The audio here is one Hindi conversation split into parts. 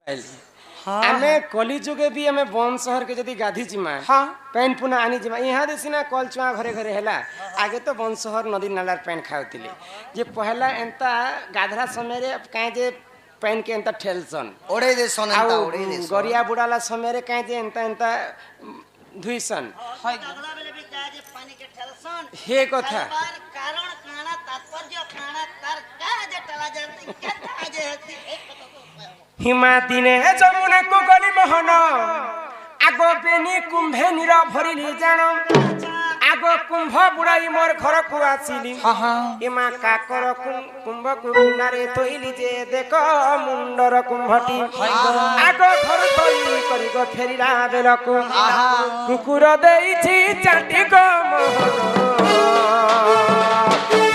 आमे कली जुगे भी आमे बन शहर के जदी गाधी जिमा पैन पुना आनी जिमा यहाँ देसिना कल चुआ घरे घरे हैला आगे तो बन शहर नदी नालार पैन खाउतिले जे पहला एंता गाधरा समय रे काहे जे पैन के एंता ठेलसन ओड़े दे सन एंता ओड़े दे सन गरिया बुडाला समय रे काहे जे एंता एंता धुइसन तगड़ा बेले भी काहे जे पानी के ठेलसन हे कथा कारण काना तात्पर्य काना तार काहे जे टला जाती के काहे जे हती हिमा दिने जमुना को गली मोहन आगो बेनी कुंभे निरा भरिली जान आगो कुंभ बुड़ाई मोर घर को आसिली हिमा काकर कुंभ को किनारे तोइली जे देख मुंडर कुंभटी आगो घर तोइली करी गो फेरिला बेलको कुकुर देइछि चाटी गो मोहन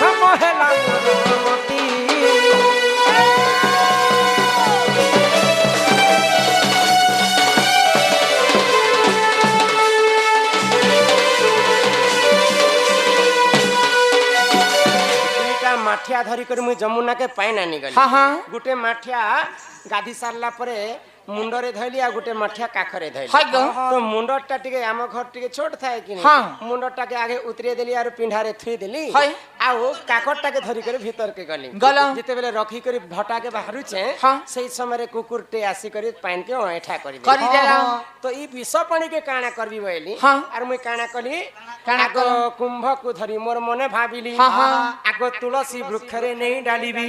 हमहेला माठिया धरी कर मुई जमुना के पाइन आनी गली गुटे माठिया गाधी सारला परे मुंडरे धैली आ गुटे माठिया काखरे धैली तो मुंडटा टिके आम घर टिके छोट थाए कि मुंडटा के आगे उतरे देली आरो पिंढारे थुई देली आउ काकरटा के धरी कर भीतर के गली जते बेले रखी कर भटा के बाहरु छे सेही समय रे कुकुरटे आसी कर पाइन के ओठा करी देला तो ई विष पानी के काना करबी बोली आर मुई काना कली आगो कुंभ को धरी मोर मने भाबिली आगो तुलसी वृक्ष रे नहीं डालीबी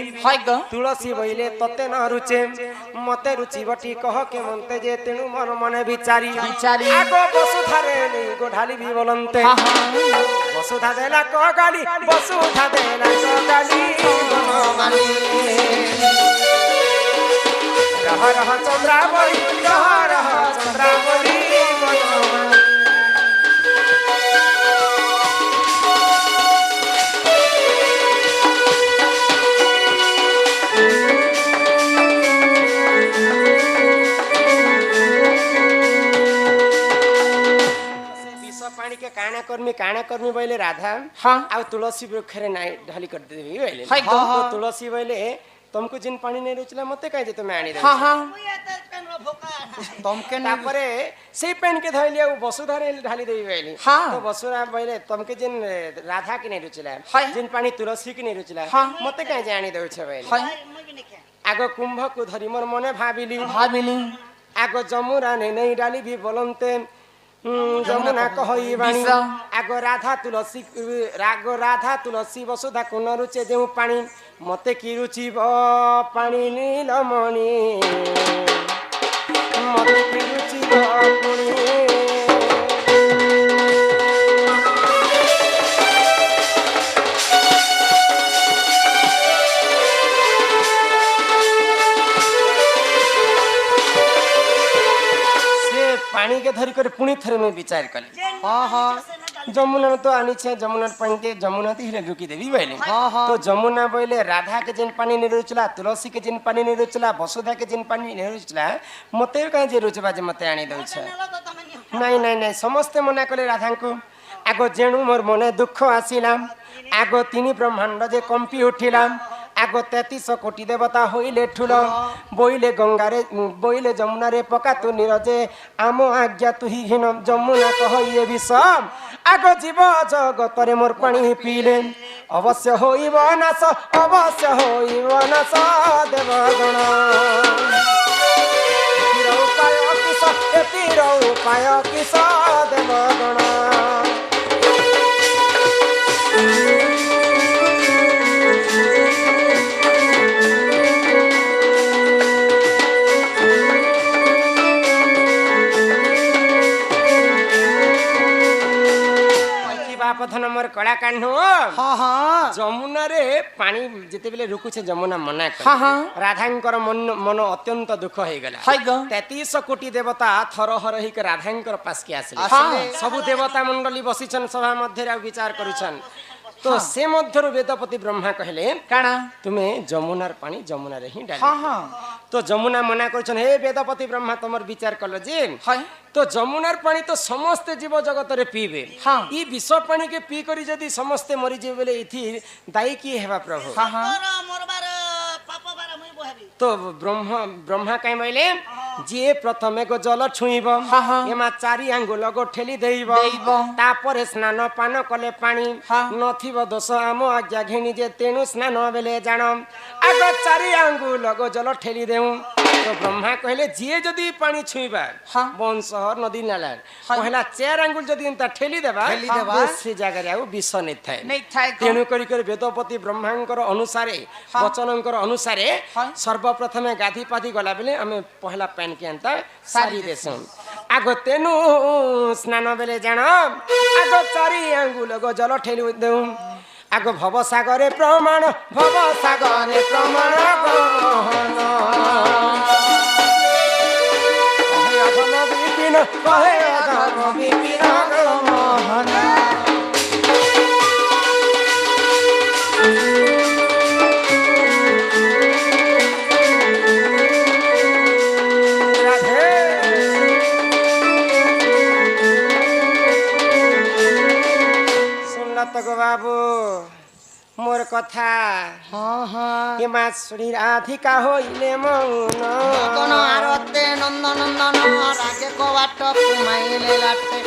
तुलसी बइले तते न रुचे मते रुचि बटी कह के मनते जे तेनु मोर मने विचारी आगो वसुधा रे नहीं गो ढालीबी बोलंते वसुधा देला को गाली वसुधा देला को गाली मनमानी रह रह चंद्रावली रह रह चंद्रावली मनमानी के काना कर्मी बोले राधा आ तुलसी वृक्ष रे नाई ढाली कर देबी बोले तो तुलसी बोले तुमको जिन पानी नहीं रुचला मते काहे जे तुमे आनी दे तुमके तापरे से पेन के धइलिया वसुधा रे ढाली देबी बोले तो वसुधा बोले तुमके जिन राधा के नहीं रुचला जिन पानी तुलसी के नहीं रुचला मते काहे जे आनी देउ छ बोले आगो कुंभ को धरी मोर मने भाबिली आगो जमुना नहीं डाली भी बोलंते जमुना कहई बाणी आगो राधा तुलसी वसुधा को न रुचे जेउ पानी मते की रुचि पानी नीलमणि मते की रुचि पुणी पानी के धरी कर पुणी थरे में विचार कले जमुना तो आनी छे जमुना पानी के जमुना ती रुकी देवी बोले तो जमुना बोले राधा के जिन पानी नहीं रुचला तुलसी के जिन पानी नहीं रुचला वसुधा के जिन पानी नहीं रुचला मते का जे रुचबा जे मते आनी दउ छ नहीं नहीं नहीं समस्त मना कले राधा को आगो जेणु मोर मने दुख आसिला आगो तिनी ब्रह्मांड जे कंपी उठिला आगो 33 कोटी देवता होइले ठुल बोइले गंगा रे बोइले जमुना रे पका तु निरजे आम आज्ञा तुही हिन जमुना कहइए विषम आगो जीव जगत रे मोर पानी पीले अवश्य होइब नाश अवश्य होइब नाश देवगण तीर उपाय किस देवगण पथन मोर कला कान्हो जमुना रे पानी जेते बेले रुकु छे जमुना मना राधांकर मन अत्यंत दुख हो गला 33 कोटी देवता थर हर हिक राधांकर पास के आसले सब देवता मंडली बसिछन सभा मध्य विचार करिछन तो से मध्यरु वेदपति ब्रह्मा कहले काना तुमे जमुनार पानी जमुना रे ही डाली तो जमुना मना करछन हे वेदपति ब्रह्मा तमर विचार कलो जे तो जमुनार पानी तो समस्त जीव जगत रे पीबे ई विष पानी के पी करी जदी समस्त मरि जे बेले इथि दाई की हेबा प्रभु मोरबार पाप बार मुई बहबी तो ब्रह्मा कहीं बोले ଯିଏ ପ୍ରଥମେ ଗୋ ଜଳ ଛୁଇଁବ ଏମା ଚାରି ଆଙ୍ଗୁଲ ଗୋ ଠେଲି ଦେଇବ ତାପରେ ସ୍ନାନ ପାନ କଲେ ପାଣି ନଥିବ ଦୋଷ ଆମ ଆଜ୍ଞା ଘେଣି ଯେ ତେଣୁ ସ୍ନାନ ବେଲେ ଜାଣ ଆଗ ଚାରି ଆଙ୍ଗୁଲ ଗୋ ଜଳ ଠେଲି ଦେଉ ତ ବ୍ରହ୍ମା କହିଲେ ଯିଏ ଯଦି ପାଣି ଛୁଇଁବା ବଂଶ ନଦୀ ନାଳ କହିଲା ଚାରି ଆଙ୍ଗୁଲ ଯଦି ଏନ୍ତା ଠେଲି ଦେବା ସେ ଜାଗାରେ ଆଉ ବିଷ ନେଇଥାଏ ତେଣୁ କରି ବେଦପତି ବ୍ରହ୍ମାଙ୍କର ଅନୁସାରେ ବଚନଙ୍କର ଅନୁସାରେ ସର୍ବପ୍ରଥମେ ଗାଧି ପାଧି ଗଲା ବେଲେ ଆମେ ପହଲା ପାଣି କେ ଏନ୍ତା ସାରି ଦେସୁଁ ଆଗ ତେନୁ ସ୍ନାନ ବେଲେ ଜାଣ ଆଗ ଚାରି ଆଙ୍ଗୁଲ ଗୋ ଜଳ ଠେଲି ଦେଉ ଆଗ ଭବସାଗରେ ପ୍ରମାଣ ଭବସାଗରେ ପ୍ରମାଣ ଗହନ କହେ ଅଧମ ବିପିନ କହେ ଅଧମ ବିପିନ ଗମନ গো বাবু মোর কথা এ মাছ শুনি রাধিকা হইলে মৌন আরতে নন্দ নন্দন রাগে কবাট পুমাইলে লাটে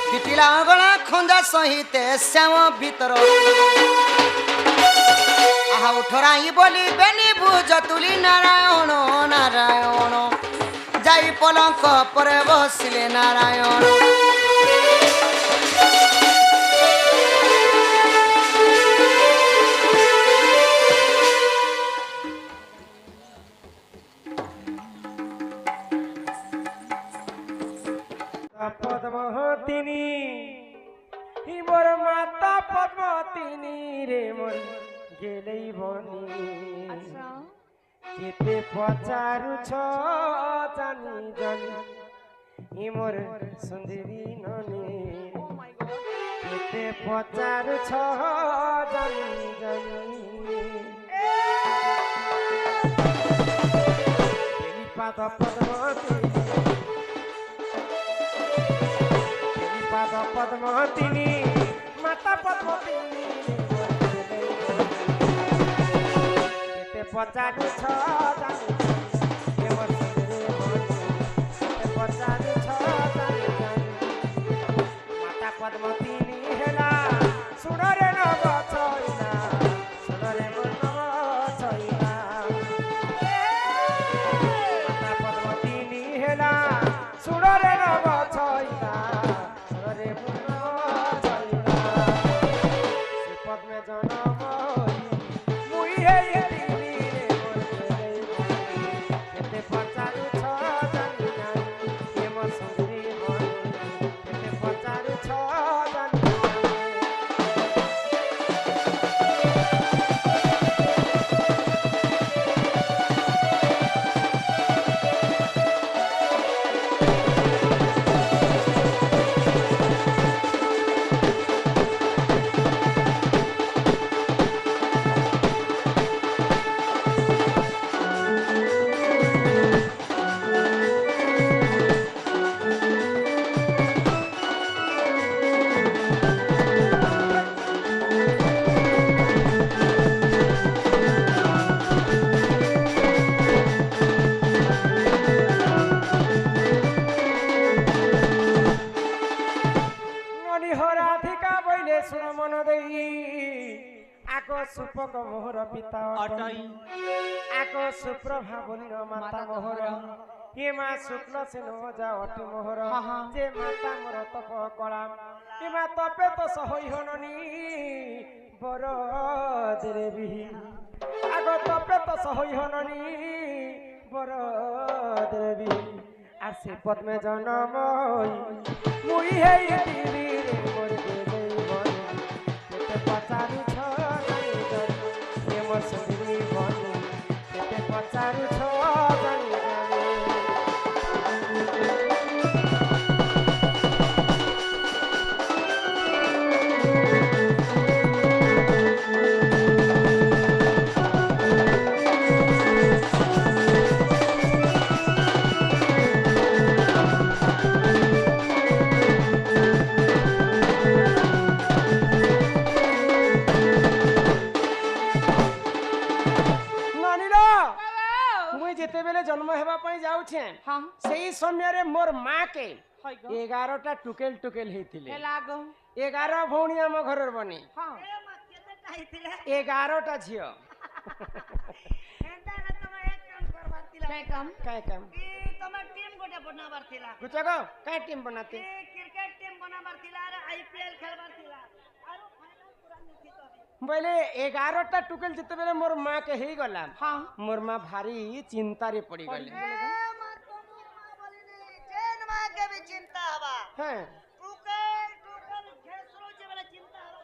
পিটিলা গলা খঞ্জা সহিতে শ্যাম ভিতর আহা উঠরাই বলি বেনি বুঝ তুলি নারায়ণ নারায়ণ যাই পলঙ্ক পরে বসিলে নারায়ণ পদ্মতিনী মোর মাতা পদ্মতিনী রে মোর গেলেই বনি কেতে পচারুছ জানি জানি মোর সুন্দরী ননি কেতে পচারুছ জানি জানি পাদ পদ্মতিনী পদ্মতিনী মাতা পদ্মতিনী কেতে পচারুছ জানি পচারুছ জানি মাতা পদ্মতিনী হেলা সুণরে নব ছইনা সুণরে নব ছইনা মাতা পদ্মতিনী হেলা সুণরে নব ছইনা সুপক মোহর পিতা অটই আক সুপ্রভা বন্য মাতা মোহর হে মা শুক্ল সেন যা অটি মোহর যে মাতা মোর তপ কলা হে মা তপে তো সহই হননি বর দেবী আগ তপে তো সহই হননি বর দেবী আর সে পদ্মে জনম মুই হে দিবি রে মোর দেবী বন কেতে পচারু সুন্দরী বনি কেতে পচারুছ জানি জানি কହୁছে हाँ সেই সময় মোর মা কে हाय गो 11টা টুকেল টুকেল হইতিলে हे लागो 11 ভৌণী আম ঘরের বনি हाँ 11টা ঝিও क्या काम কাই কাম তোমার টিম গোটে বনাবার ଥିଲା গুচাগো কাই টিম বনাতে ক্রিকেট টিম বনাবার ଥିଲା আর আইপিএল খেলবার ଥିଲା আর ফাইনাল পুরা নিশ্চিত বলে 11টা টুকেল যেতেবেলে মোর মা কে হেই গলা हाँ মোর মা ভারী চিন্তারে পড়ি গলে চেন মাকে भी চিন্তা হবা হ্যাঁ টুকেল টুকেল ঘেসরো যে বেলা চিন্তা হবা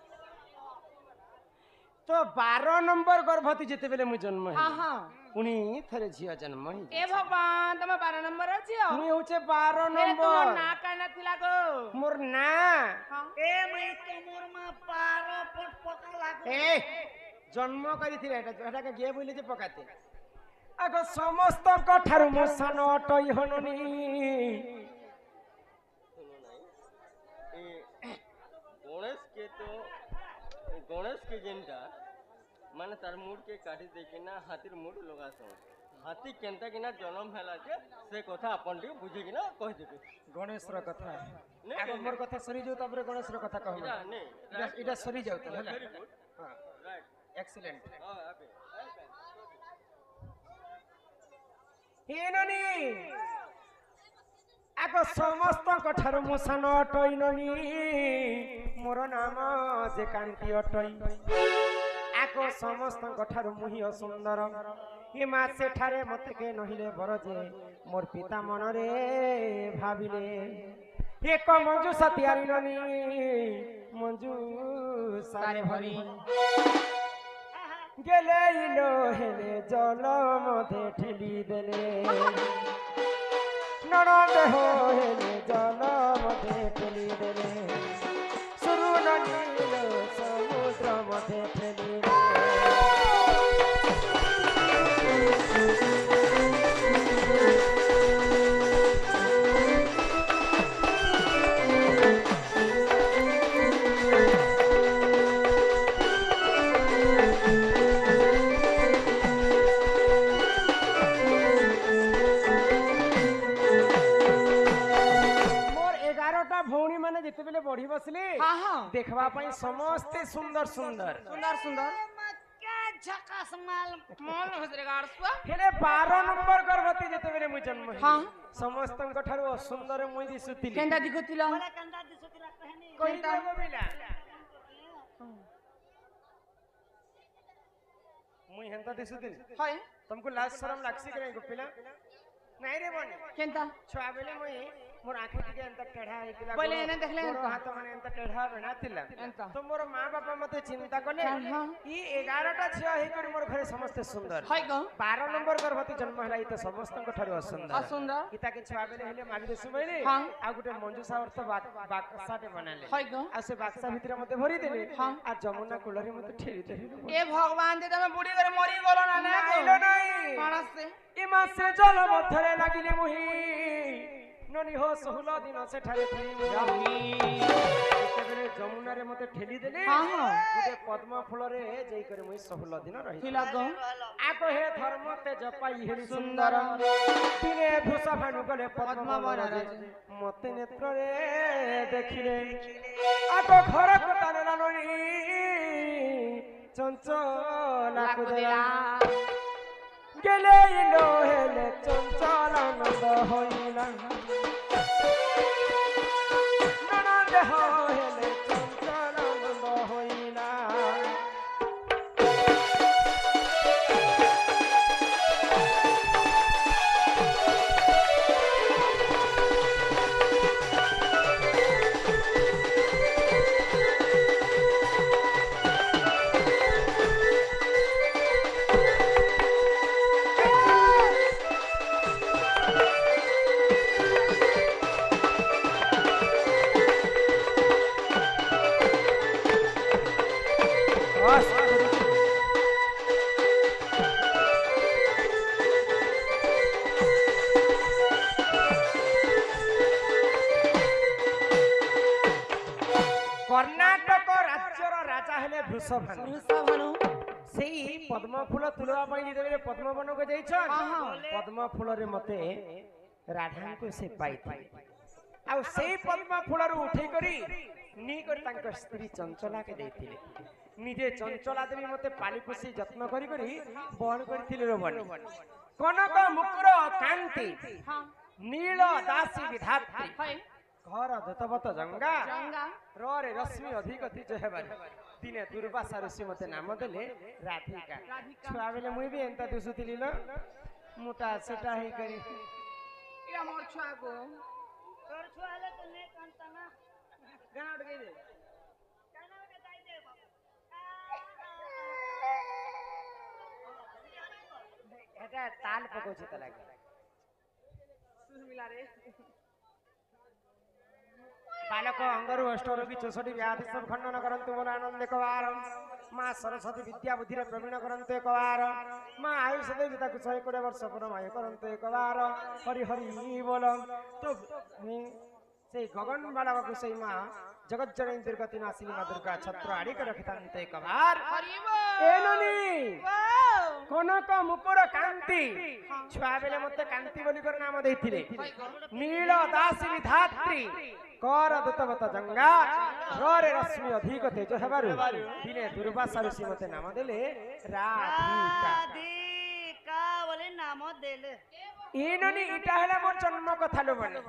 তো 12 নম্বর গর্ভবতী যেতেবেলে মু জন্ম हाँ হই हाँ পুনি থরে ঝিও জন্ম হই ए भगवान तुम 12 नंबर अछि মুই হচ্ছে 12 तुम নম্বর ना कहना थिला गो মোর না हाँ এ মাই তোমর মা পার পট পকা লাগো এ জন্ম করিছিলে এটাকে গিয়ে বলি যে পকাতে আগ সমস্ত ঠারু মো সান অটই হননি गणेश के जेनटा माने तार मुड़ के काटी देखिना हाथीर मुड़ लगास हाथी केनता किना जन्म हैला जे से कथा अपन टी बुझे किना कह देबे গণেশ র কথা नहीं, আগ মোর কথা সরি যাও তারপরে গণেশ র কথা কহব इटा नहीं এটা সরি যাও তাহলে वेरी गुड হ্যাঁ राइट এক্সিলেন্ট हां अबे হেননি আগ সমস্ত ঠারু মো সান অটই ননি মোর নাম যে কান্তি অটই আগ সমস্ত ঠারু মুহি সুন্দর ই মা সেঠারে মতে কে নহিলে বড় যে মোর পিতা মনরে ভাবিলে এক মঞ্জু সাতিয়ারি ননি মঞ্জু সারে ভরি গেলে ইলো হেলে জল মধ্যে ঠেলি দেলে নরদ হেলে জল মধ্যে ঠেলি দেলে শুরু ননীল সমুদ্র মধ্যে ঠেলি দেলে মোর 11টা ভৌণী মানে যেতেবেলে বড়ি বসলে हाँ हाँ দেখবা পাই সমস্তে সুন্দর সুন্দর सुंदर सुंदर কে ঝকাস মাল मोल हजरे गाड़सुआ হেলে 12 নম্বর গর্ভবতী যেতেবেলে মুই জন্ম হই हाँ সমস্তଙ୍କ ঠারু সুন্দর মুই দিಸುತ್ತಿলি केंदा दिखुतिला বলে কান্দা দিছুতিলা কহনি কইতা গোবিলা মুই হেনতা দিಸುತ್ತಿলি हाय तुमको लाज शरम लागसी करे गोपिला नहीं रे बने केंदा छुआ बेले मुई मोर आंखी टिके एंता टेढ़ा हेतिला बोले एने देखले मोर एंता। हाथ माने एंता टेढ़ा बना तिला एंता। तो मोर मां बापा मते चिंता कले हाँ, हाँ। ई 11टा छिया हे कर मोर घरे समस्त सुंदर हाय गो 12 नंबर गर्भवती जन्म हला ई तो समस्तଙ୍କ ठाରୁ असुंदर असुंदर इता के छुआ बेले हेले मागी देसु बेले हाँ। आ गुटे मंजू सावर तो बाक्साटे बनाले हाय गो आ से बाक्सा भितर मते भरी देले हाँ। आ जमुना कुलरी मते ठेली ठेली ए भगवान दे तमे बुढ़ी करे मरी गलो ना ना आइलो नहीं मानस से ই মাসে জল মধ্যরে লাগিলে মুহি ননি হো 16 দিন সেঠারে ঠেলি যেতেবেলে যমুনারে মতে ঠেলি দেলে हाँ हाँ গোটে পদ্ম ফুলরে যেই করে মুই 16 দিন রহি थिला गो আক হে ধর্ম তেজ পাই হেলি সুন্দর দিনে ভূষা ভানু গলে পদ্ম বনরে মতে নেত্রে দেখিলে আক ঘর কোতারে ননি চঞ্চল लाकुदिला গেলে ইলো হেলে চঞ্চল আনন্দ হইলা ননদ হেলে চঞ্চল আনন্দ হইলা কর্ণাটক রাজ্যর রাজা হেলে বৃষভানু रुसा भानु ସେଇ ପଦ୍ମ ଫୁଲ ତୁଳବା ପାଇଁ ଯେତେବେଳେ ପଦ୍ମବନକୁ ଯାଇଛନ୍ ପଦ୍ମ ଫୁଲରେ ମତେ ରାଧାଙ୍କୁ ସେ ପାଇଥିଲେ ଆଉ ସେଇ ପଦ୍ମ ଫୁଲରୁ ଉଠେଇ କରି ନେଇକରି ତାଙ୍କ ସ୍ତ୍ରୀ ଚଞ୍ଚଳାକେ ଦେଇଥିଲେ ନିଜେ ଚଞ୍ଚଳା ଦେବୀ ମତେ ପାଳି ପୋଷି ଯତ୍ନ କରି କରି ବହନ କରିଥିଲେ ରୋବଣୀ କନକ ମୁକୁର କାନ୍ତି ନୀଳ ଦାସୀ ବିଧାତ୍ରୀ ଘର ଦତବତ ଜଙ୍ଗା ରରେ ରଶ୍ମି ଅଧିକ ତେଜ ହେବାରେ ଦିନେ ଦୁର୍ବାସା ଋଷି ମତେ ନାମ ଦେଲେ ରାଧିକା ଛୁଆ ବେଲେ ମୁଇଁ ବି ଏନ୍ତା ଦିଶୁଥିଲି ନ ମୋଟା ସେଟା ହେଇ କରି ଏଇଟା ମୋର ଛୁଆକୁ ତୋର ଛୁଆ ହେଲେ ତୁ ନେ କାନ୍ତା ନା ଗାନା ଗୋଟେ ଗାଇ ଦେ କାନା ଗୋଟେ ଗାଇ ଦେ এটা তাল পকাউছে তা লাগে ସୁର ମିଲା ରେ बालक अंगरु अष्टरोगी 64 व्याधि सब खंडन करंतु मन आनंद एकवार मां सरस्वती विद्या बुद्धि रे प्रवीण करंतु एकवार मां आयुष देवी ताकु 120 वर्ष परमाय करंतु एकवार हरि हरि बोल तो से गगन बालक को सही मां जगत जननी दुर्गति नासिनी मां दुर्गा छत्र आड़ी के रखितांत एकवार हरि बोल ए ननी कनक मुकुर कांति छुआ बेले मते कांति बोली कर नाम देथिले नील दासी विधात्री कर दतवत जंगा रे रश्मि अधिक तेज हेबारु दिने दुर्वासा ऋषि मते नाम देले राधिका राधिका बोले नाम देले ई ननी इटा हैला मोर जन्म कथा लो बने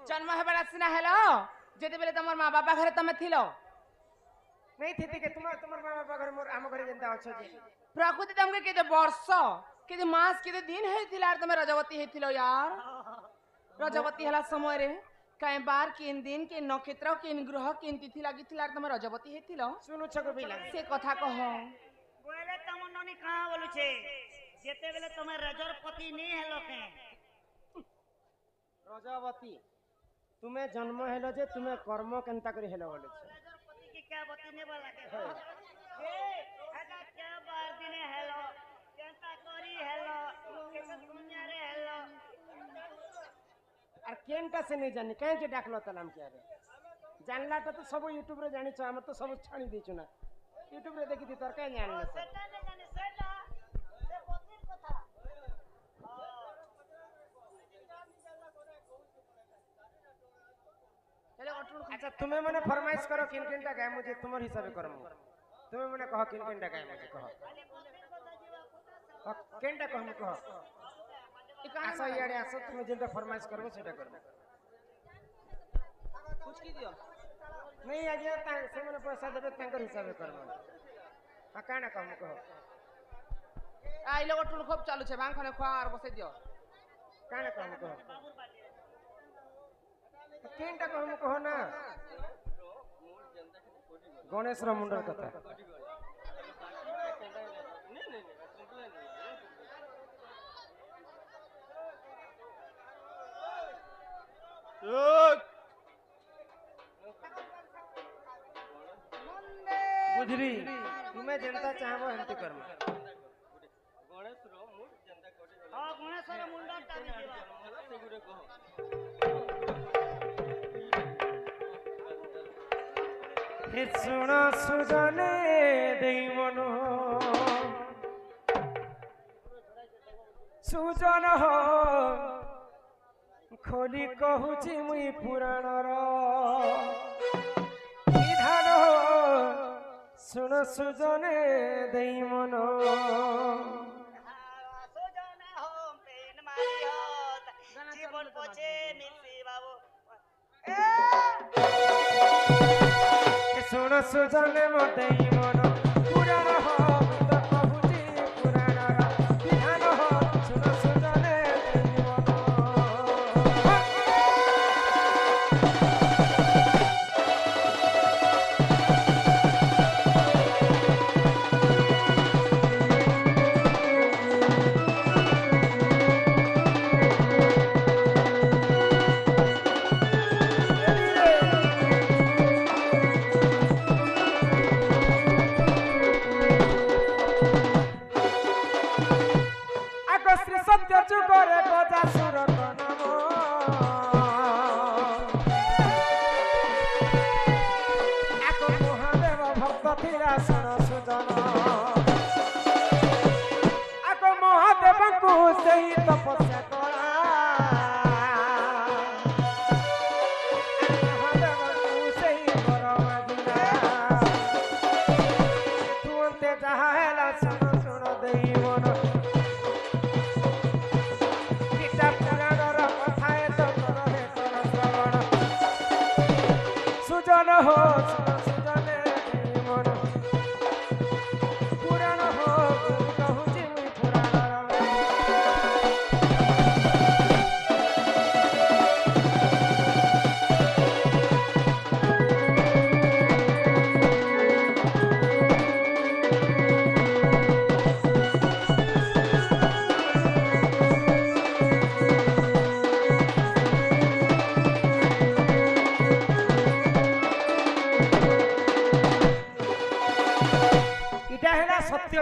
जन्म हेबार सिना हेलो जेते बेले तमर मां बाबा घरे तमे थिलो नहीं थी के तुमर मां बाबा घर मोर आम घरे जेंता अछ जी प्रकृति तमके केते वर्ष केते मास केते दिन हेतिला आर तमे रजवती हेतिलो यार रजवती हला समय रे कई बार किन दिन किन नक्षत्र किन ग्रह किन तिथि लागिथिला तमे रजवती हेतिलो सुनु छको बिला से कथा कह बोले तम ननी कहां बोलु छे जेते बेले तमे रजरपति नी हेलो के रजवती तुम्हें जन्म हेलो जे तुम्हें कर्म केनता करी हेलो बोले छे रजरपति की क्या बती ने वाला के ए हगा क्या बार दिने हेलो केनता करी हेलो केसे दुनिया रे हेलो আর কেনটা সে নেই জানি কাই যে ডাকলো তালাম কি আরে জানলাটা তো সব ইউটিউব রে জানিছ আমরা তো সব ছাড়ি দিছু না ইউটিউব রে দেখি তোর কাই জানি না সেটা নে জানি সেটা সে বতির কথা चलो अटुल अच्छा तुम्हें मने फरमाइश करो किन किनटा गाय मुझे तुम्हार हिसाब से करम तुम्हें मने कहो किन किनटा गाय मुझे कहो केनटा कहो हम कहो आसो याडे आसो तुम्हें जेंटा फरमाइश करबो सेटा करबो कुछ की दियो नहीं आगे से मने पैसा देबे तांकर हिसाब से करबो काना कहो हम कहो आई लोग अटुल खूब चालू छे बांग खने खार बसे दियो काना कहो हम कहो केनटा कहो हम कहो ना गणेश रा मुंडर कथा बुझरी तुम्हें जनता चाहबो एंती करम गणेश रो मूड जनता कोटी हां गणेश रो मुंडा टाबी देबा से गुरे कहो हे सुन सुजने देई मनो सुजन हो खोली कहूची मुई पुराण विधान हो सुन सुजने देई मनो सोजना हो पेन मारी होत जीवन पछे मिलसी बाबू सुन सुजने मो देई मनो पुराण हो तो कहूची पुराण विधान हो सुन सुजने देई मनो श्री सत्य जुगरे गजा सुर नाम आको महादेव भक्त थिला सुन सुजन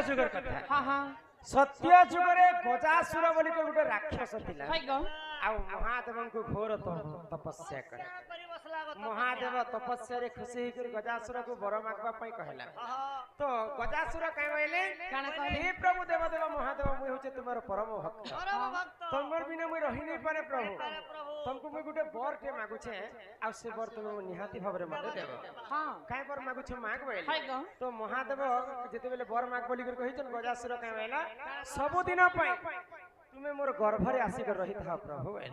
ଯୁଗର କଥା हाँ हाँ ସତ୍ୟ ଯୁଗରେ ଗଜାସୁର ବୋଲି ଗୋଟେ ରାକ୍ଷସ ଥିଲା हाय गो ଆଉ ମହାଦେବଙ୍କୁ ଘୋର ତପସ୍ୟା କରେ ମହାଦେବ ତପସ୍ୟାରେ ଖୁସି ହେଇକରି ଗଜାସୁରକୁ ବର ମାଗବା ପାଇଁ କହିଲା ତ ଗଜାସୁର କାଇଁ କହିଲେ କାଣା କହିଲେ? ହେ ପ୍ରଭୁ ଦେବଦେବ ମହାଦେବ ମୁଁ ହେଉଛି ତୁମର ପରମ ଭକ୍ତ ତମର ବିନା ମୁଁ ରହି नहीं पारे प्रभु तुमको मैं गुटे बर के मागुछे आ से बर तुम निहाती भाबरे मते देबो हाँ काई बर मागुछे माग बोले हाय गो तो महादेव जेते बेले बर माग बोली कर कहिछन गजासुर काई बोला सब दिन पई तुमे मोर गर्भ रे आसी कर रही था प्रभु बोले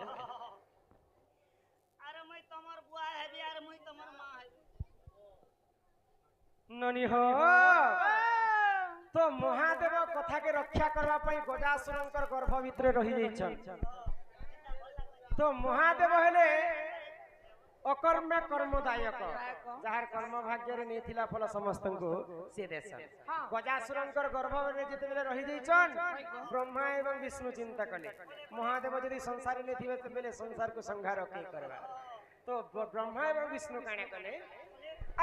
अरे मैं तमर बुआ हेबी अरे मैं तमर मां हेबी ननी हो तो महादेव कथा के रक्षा करबा पई गजासुरंकर गर्भ भितरे रही जाइछन तो महादेव हेले अकर्म कर्मदायक जहार कर्म भाग्य रे नै थिला फल समस्तंको से देश गजासुरंकर गर्भ रे जेते बेले रही जाइछन ब्रह्मा एवं विष्णु चिंता कले महादेव यदि संसार नै थिबे त बेले संसार को संहार के करबा तो ब्रह्मा एवं विष्णु काणे कले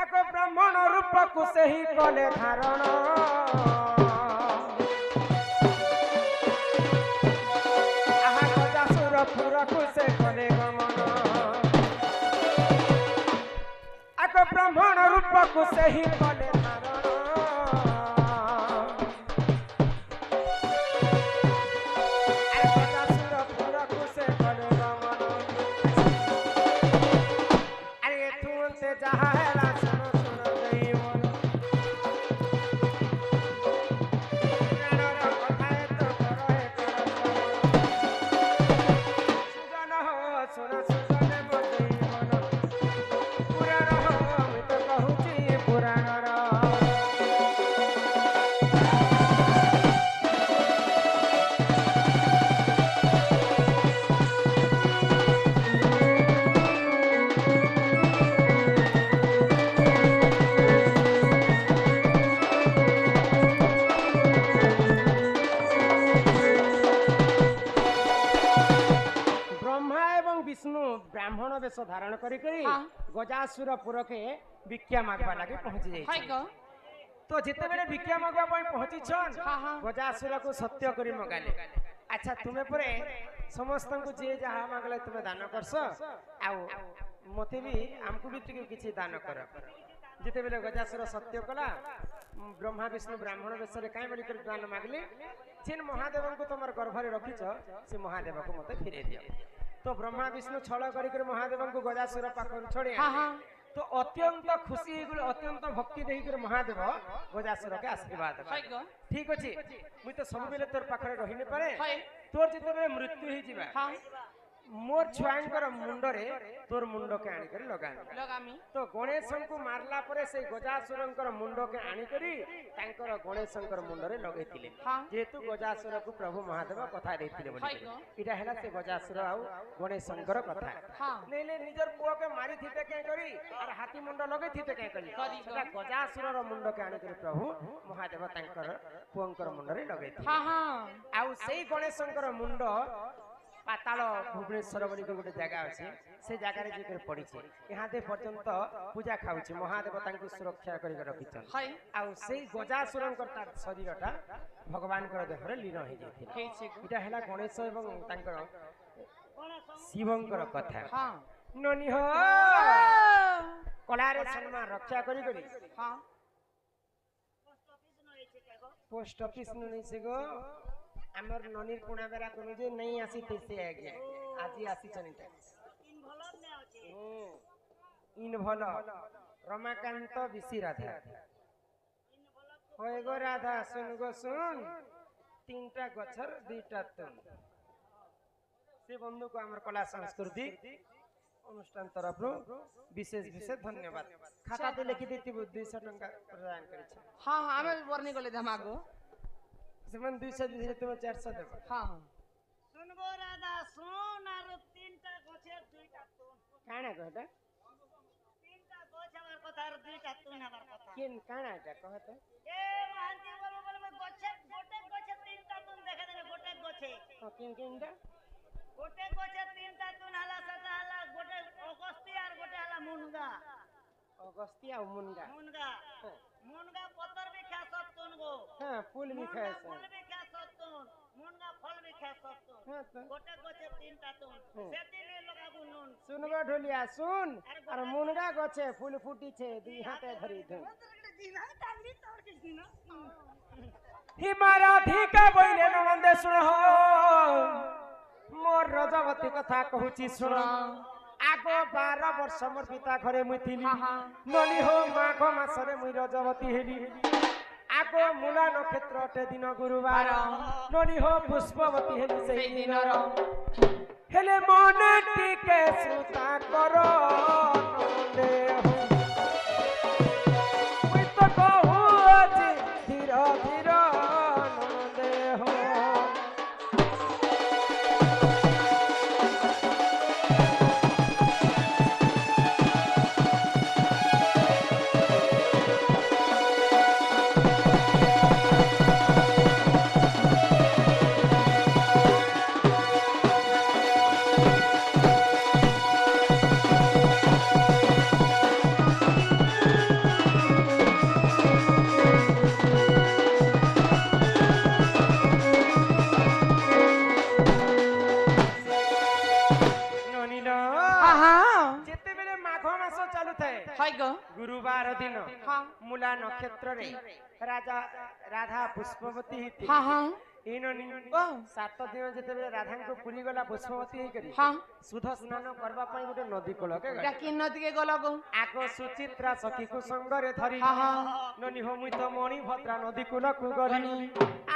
आको ब्राह्मण रूप को सही कले धारण आहा गजासुर पुर को से कले गमन आको ब्राह्मण रूप को सही कले धारण आरे गजासुर पुर को से कले गमन अरे तू से जहा है ब्राह्मण वेश धारण करी गजासुर पुर के भिक्षा मागवा लगे पहुंची जाई तो जिते बेले भिक्षा मागवा पई पहुंची छन गजासुर को सत्य करी मगाले अच्छा तुमे परे समस्त को जे जहा मागले तुमे दान करस आ मते भी हमको भी किछि दान कर जिते बेले गजासुर सत्य कला ब्रह्मा विष्णु ब्राह्मण वेश रे काई बोली कर दान मागले जिन महादेव को तुमर गर्भ रे रखिछ से महादेव को मते फिरे दियो तो ब्रह्मा विष्णु छल करी महादेव को गजासुर पाखर छोड़े तो अत्यंत खुशी अत्यंत भक्ति देकर महादेव गजासुर के आशीर्वाद ठीक अच्छे मुझे तो सब बेले तोर पाखरे रही नहीं पारे तोर जिते मृत्यु हो जिबा मोर छुआंकर मुंडरे तोर मुंड के आनी कर लगामी तो गणेश को मारला परे से गजासुरंकर मुंड के आनी करी तांकर गणेशंकर मुंडरे लगैतिले जेतु गजासुर को प्रभु महादेव कथा देथिले बोली इटा हैला से गजासुर आ गणेशंकर कथा नैले निजर पुओ के मारी थिते के करी और हाथी मुंड लगै थिते के करी सेटा गजासुरर मुंड के आनी करी प्रभु महादेव तांकर पुओंकर मुंडरे लगैतिले आ सेई गणेशंकर मुंड पाताल भुवनेश्वर बोली गोटे जगह अच्छे से जगार जेकर पड़ी यहाँ दे पर्यंत पूजा खाऊँ महादेव तांको सुरक्षा करके रखिछन आ से गजासुरंकर तार शरीरटा भगवान देहर लीन हो जाता है गणेश एवं तांकर शिवंकर कथा ननी हो कलारे सन्मा रक्षा करी पोस्ट ऑफिस नहीं से गो आमर ननीर पुणा बेरा कोन जे नहीं आसी से आगे आज आसी चनिता इन भलो रमाकांत विसी राधा होय गो राधा सुन गो सुन तीनटा गछर दुईटा तुन से बंधु को आमर कला संस्कृति अनुष्ठान तरफ विशेष विशेष धन्यवाद खाता ते लिखि देती 200 टका प्रदान करै छै हां हां हमें वर्णी गले धमागो सेमन 200 तुम 400 देब हां सुनगो राधा सुन आर तीनटा गछे दुईटा तुन काना कहता तीनटा गछ हमर कथा आर दुईटा तुन हमर कथा केन काना ता कहता ए महांती बोल में गछे गोटे गछे तीनटा तुन देखा देने गोटे गछे केन केनटा गोटे गछे तीनटा तुन हला सता हला गोटे अगस्ती आर गोटे हला मुनगा अगस्ती आ मुनगा मुनगा मुनगा पत्थर भी खा सब तुन গো হ্যাঁ ফুল বি খায় আছে ফুল বি খায় সতুন মুনগা ফল বি খায় সতুন হ্যাঁ তো গোটে গছে তিনটা তুন সেদিনে লগাবু নুন শুনবা ঢোলিয়া শুন আর মুনগা গছে ফুল ফুটিছে দুই হাতে ধরি ধুন হিমারাধিকা বইলে নন্দে শুণ মোর রজবতী কথা কহুছি শুণ আগ 12 বর্ষ মোর পিতা ঘরে মুই থিলি নলি হো মাঘ মাসরে মুই রজবতী হেলি আগ মূলা নক্ষত্রতে দিন গুরুবার নলি হো পুষ্পবতী হেলি সেই দিনর হেলে মনে টিকে শ্রোতা কর নন্দে মুই তো কহুছি ধীর ধীর নন্দে হো যেତେବେଳେ ମାଘ ମାସ ଚାଲୁଥାଏ ଗୁରୁବାର ଦିନ ମୂଲା ନକ୍ଷତ୍ରରେ ରାଧା ପୁଷ୍ପବତୀ ହେଇଥିଲେ ଏଇନନି 7 ଦିନ ଯେତେବେଳେ ରାଧାଙ୍କୁ ପୁରୀ ଗଲା ପୁଷ୍ପବତୀ ହେଇକରି ସୁଧ ସ୍ନାନ କରିବା ପାଇଁ ଗୋଟେ ନଦୀ କୂଳକେ ଆଗ ସୁଚିତ୍ରା ସଖୀକୁ ସଙ୍ଗରେ ଧରି ନନି ହୋ ମୁଇ ତ ମଣି ଭଦ୍ରା ନଦୀ କୂଳକୁ ଗଲି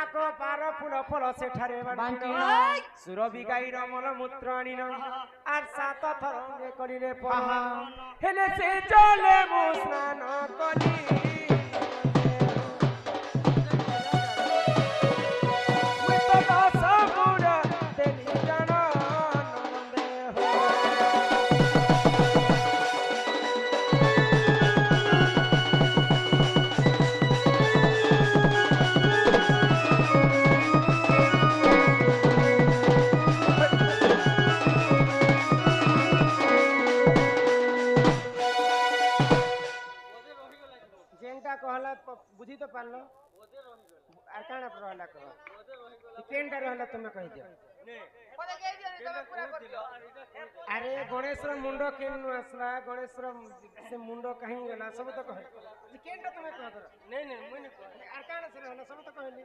ଆଗ 12 ଫୁଲ ଫଳ ସେଠାରେ ବାଣ୍ଟିନ ସୁରଭି ଗାଈର ମଳମୂତ୍ର ଆଣିନ আর 7 থর করিলে পড়া হেলে সে জলে মু স্নান কলি মুই তো দশ গুণ দেলি জান নন্দে হো कहला बुझी तो पारलो আর কানা রহলা কহ কেনটা রহলা তুমি কই দিও আরে গণেশর মুন্ড কেন আসলা গণেশর সে মুন্ড কাহি গলা সব তো কহ কেনটা তুমি কহ দর নাই নাই মই না আর কানা সে রহলা সব তো কইলি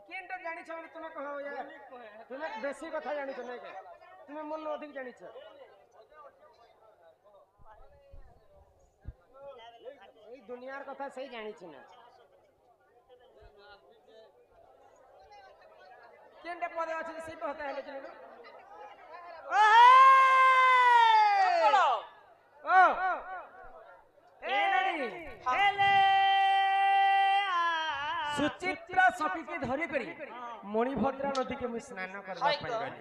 কেনটা জানিছ মানে তুমি কহ यार তুমি বেশি কথা জানিছ নাই কে তুমি মন অধিক জানিছ এই দুনিয়ার কথা সেই জানিছি না কেনটা পদে আছে সেই কথা হলে কিনা ও এনানি হেলে সুচিত্রা সখীকে ধরি করি মণিভদ্রা নদীকে মুই স্নান করবা পাই গলি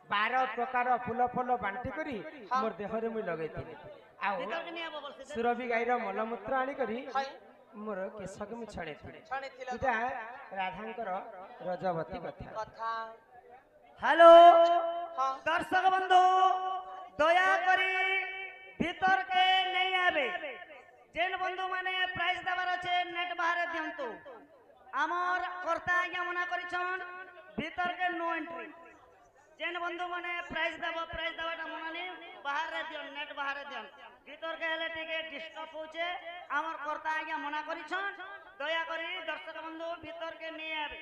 12 প্রকার ফুল ফল বান্টি করি মোর দেহরে মুই লগাইଥିଲି ଆଉ ସୁରଭି ଗାଈର ମଲମୂତ୍ର ଆଣିକରି ମୋର କେଶକୁ ମୁଁ ଛାଣିଥିଲି ଏଇଟା ରାଧାଙ୍କର ରଜବତୀ କଥା हेलो दर्शक बंधु दया करी भीतर के नहीं आवे जेन बंधु माने प्राइज दबार अच्छे नेट बाहर दिंतु आमर कर्ता आज्ञा मना करिछन भीतर के नो एंट्री जेन बंधु माने प्राइज दबाटा मना नहीं बाहर दियन नेट बाहर दियन भीतर के हेले टिके डिस्टर्ब होचे आमर कर्ता आज्ञा मना करिछन दया करी दर्शक बंधु भीतर के नहीं आवे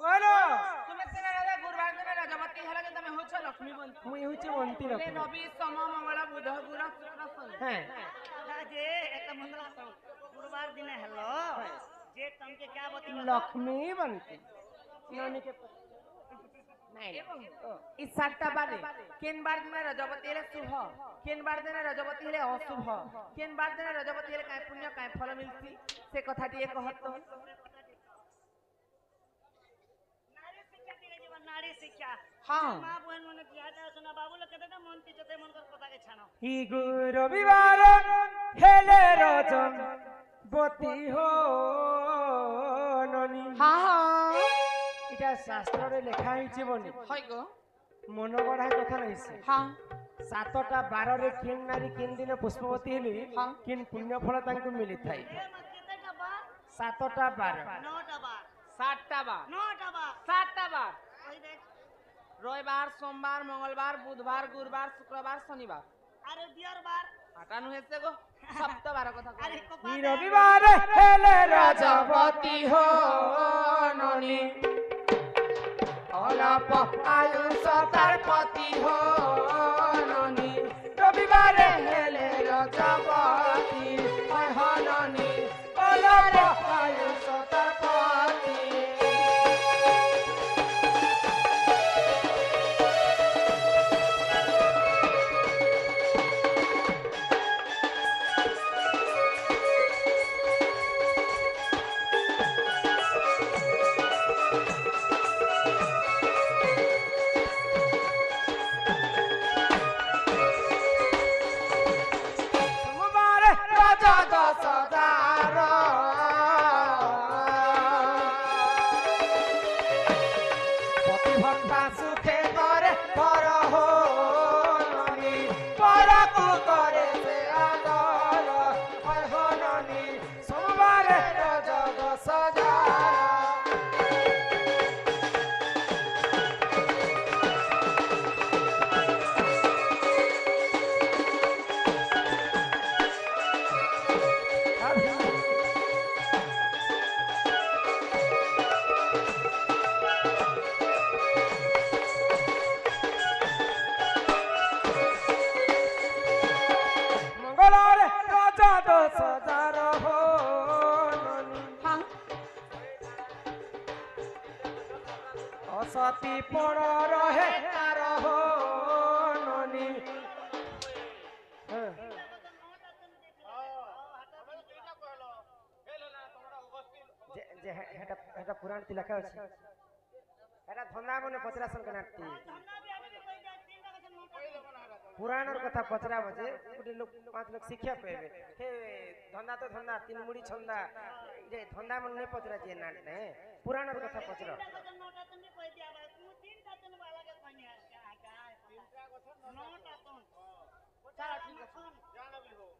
बोलो তুমি সিনা রাজা গুরুবার দিন রাজবতী হেলা যে তুমি হচ্ছে লক্ষ্মী বন্তী মুই হচ্ছে বন্তি লে লক্ষ্মী নবী সম মঙ্গল বুধ গুর শুক্র শনি হ্যাঁ जे एक मंगला गुरुवार दिन हेलो जे तुमके क्या बती लक्ष्मी बंती नानी के नहीं इस सातटा बारे केन बार दिन रजबती हेले शुभ केन बार दिन रजबती हेले अशुभ केन बार दिन रजबती हेले काय पुण्य काय फल मिलसी से कथा टिए कहत नारी शिक्षा हां मां बहन मन किया था सुना बाबू लोग कहते ना मन तीचते मन कर कथा के छानो हि रविवार हेले रज बती हो ननी हां हां এটা শাস্ত্রে লেখা হইছে বনি হয় গো মন গড়ায় কথা নাইছে हाँ 7টা 12রে কিন নারী কিন দিনে পুষ্পবতী হেলি কিন পুণ্য ফল তাଙ୍କୁ মিলিথাই 7টা 12 7टा बार 7टा बार रविवार सोमवार मंगलवार बुधवार गुरुवार शुक्रवार शनिवार अरे बियर बार हटानु हेसे गो सप्ताह कथा अरे ই রবিবার হেলে রজবতী হো ননি অলাপ আয়ুষ তার পতি হো ননি রবিবারে হেলে রজবতী হো ননি অলাপ আয়ুষ তার পতি সোমবারে রাজা দশদার প্রতিভক্তা সুখে করে পর হো ননি পরকু করে সে আদর হয় হো ননি সোমবারে রাজা দশদার মঙ্গলবারে রাজা দশদার হো ননি हाँ অসতি পড় রহে তার হো ননি এটা পুরাণ তি লেখা আছে এটা ধন্দা মনে পচরাসন কেনাটি পুরাণর কথা পচরা বজে গোটে লোক 5 লোক শিক্ষা পাইবে হে ধন্দা তো ধন্দা তিন মুড়ি ছন্দা যে ধন্দা মনে পচরা যে না নে পুরাণর কথা পচরা चलो ठीक है